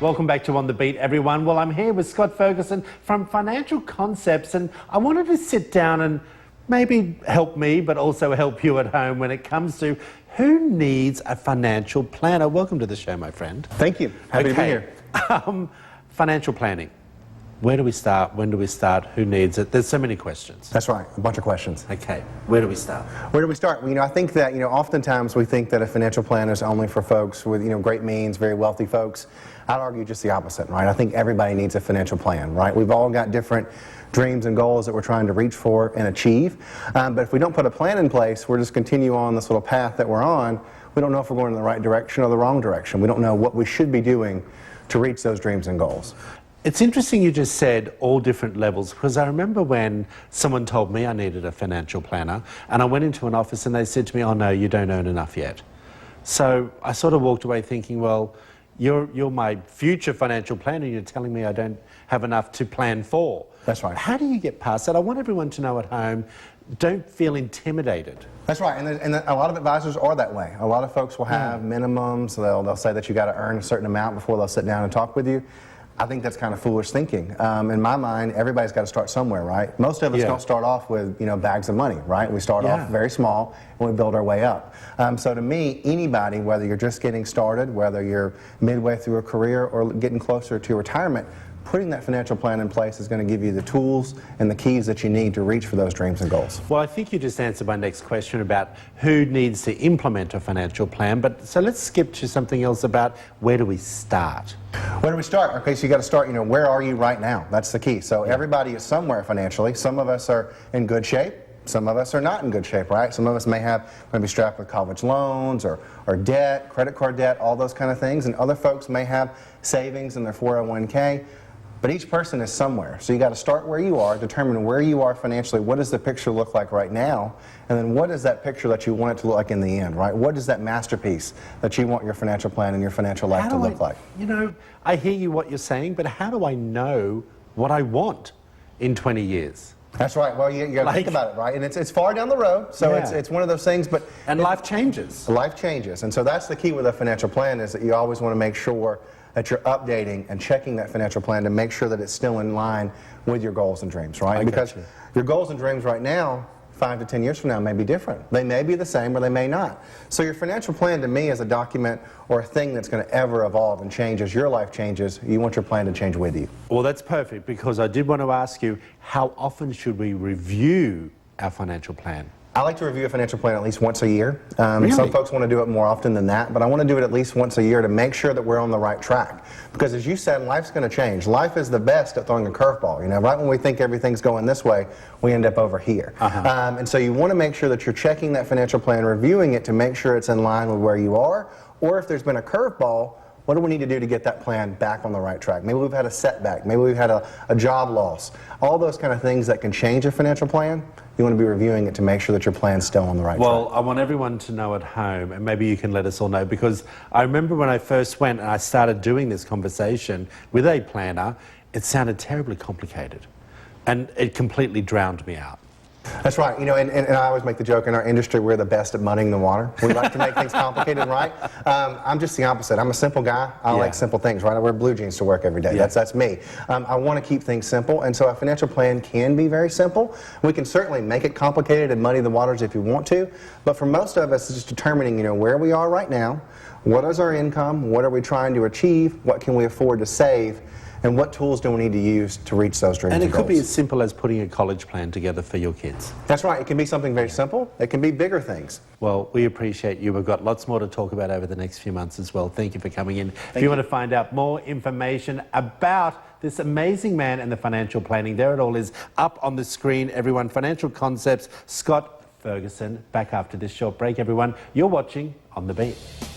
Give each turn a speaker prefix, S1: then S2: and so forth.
S1: Welcome back to On The Beat, everyone. Well, I'm here with Scott Ferguson from Financial Concepts, and I wanted to sit down and maybe help me, but also help you at home when it comes to who needs a financial planner. Welcome to the show, my friend.
S2: Thank you. Happy to be here.
S1: Financial planning. Where do we start? When do we start? Who needs it? There's so many questions.
S2: That's right, a bunch of questions.
S1: Okay, where do we start?
S2: Where do we start? Well, I think that, oftentimes we think that a financial plan is only for folks with, great means, very wealthy folks. I'd argue just the opposite, right? I think everybody needs a financial plan, right? We've all got different dreams and goals that we're trying to reach for and achieve. But if we don't put a plan in place, we're just continue on this little path that we're on. We don't know if we're going in the right direction or the wrong direction. We don't know what we should be doing to reach those dreams and goals.
S1: It's interesting you just said all different levels, because I remember when someone told me I needed a financial planner, and I went into an office and they said to me, "Oh no, you don't earn enough yet." So I sort of walked away thinking, well, you're my future financial planner, you're telling me I don't have enough to plan for.
S2: That's right.
S1: How do you get past that? I want everyone to know at home, don't feel intimidated.
S2: That's right, and a lot of advisors are that way. A lot of folks will have minimums. They'll say that you got to earn a certain amount before they'll sit down and talk with you. I think that's kind of foolish thinking. In my mind, everybody's got to start somewhere, right? Most of us don't start off with bags of money, right? We start off very small and we build our way up. So to me, anybody, whether you're just getting started, whether you're midway through a career or getting closer to retirement, putting that financial plan in place is going to give you the tools and the keys that you need to reach for those dreams and goals.
S1: Well, I think you just answered my next question about who needs to implement a financial plan, but so let's skip to something else about where do we start?
S2: Where do we start? Okay, so you got to start, where are you right now? That's the key. So everybody is somewhere financially. Some of us are in good shape. Some of us are not in good shape, right? Some of us may be strapped with college loans or debt, credit card debt, all those kind of things. And other folks may have savings in their 401k. But each person is somewhere. So you got to start where you are, determine where you are financially. What does the picture look like right now? And then what is that picture that you want it to look like in the end, right? What is that masterpiece that you want your financial plan and your financial life to look like?
S1: I hear you what you're saying, but how do I know what I want in 20 years?
S2: That's right. Well, you got to think about it, right? And it's far down the road, so it's one of those things.
S1: And life changes.
S2: Life changes. And so that's the key with a financial plan, is that you always want to make sure that you're updating and checking that financial plan to make sure that it's still in line with your goals and dreams, right? Because your goals and dreams right now, 5 to 10 years from now, may be different. They may be the same or they may not. So your financial plan to me is a document or a thing that's going to ever evolve and change as your life changes. You want your plan to change with you.
S1: Well, that's perfect, because I did want to ask you, how often should we review our financial plan?
S2: I like to review a financial plan at least once a year.
S1: Really?
S2: Some folks want to do it more often than that, but I want to do it at least once a year to make sure that we're on the right track. Because as you said, life's going to change. Life is the best at throwing a curveball. Right when we think everything's going this way, we end up over here. And so you want to make sure that you're checking that financial plan, reviewing it to make sure it's in line with where you are, or if there's been a curveball, what do we need to do to get that plan back on the right track? Maybe we've had a setback. Maybe we've had a job loss. All those kind of things that can change a financial plan, you want to be reviewing it to make sure that your plan's still on the right track.
S1: Well, I want everyone to know at home, and maybe you can let us all know, because I remember when I first went and I started doing this conversation with a planner, it sounded terribly complicated, and it completely drowned me out.
S2: That's right. And I always make the joke, in our industry, we're the best at muddying the water. We like to make things complicated, right? I'm just the opposite. I'm a simple guy. I like simple things, right? I wear blue jeans to work every day. That's me. I want to keep things simple, and so a financial plan can be very simple. We can certainly make it complicated and muddy the waters if you want to, but for most of us, it's just determining, where we are right now, what is our income, what are we trying to achieve, what can we afford to save, and what tools do we need to use to reach those dreams and goals.
S1: And it could be as simple as putting a college plan together for your kids.
S2: That's right. It can be something very simple. It can be bigger things.
S1: Well, we appreciate you. We've got lots more to talk about over the next few months as well. Thank you for coming in. If you want to find out more information about this amazing man and the financial planning, there it all is up on the screen, everyone. Financial Concepts, Scott Ferguson. Back after this short break, everyone. You're watching On The Beat.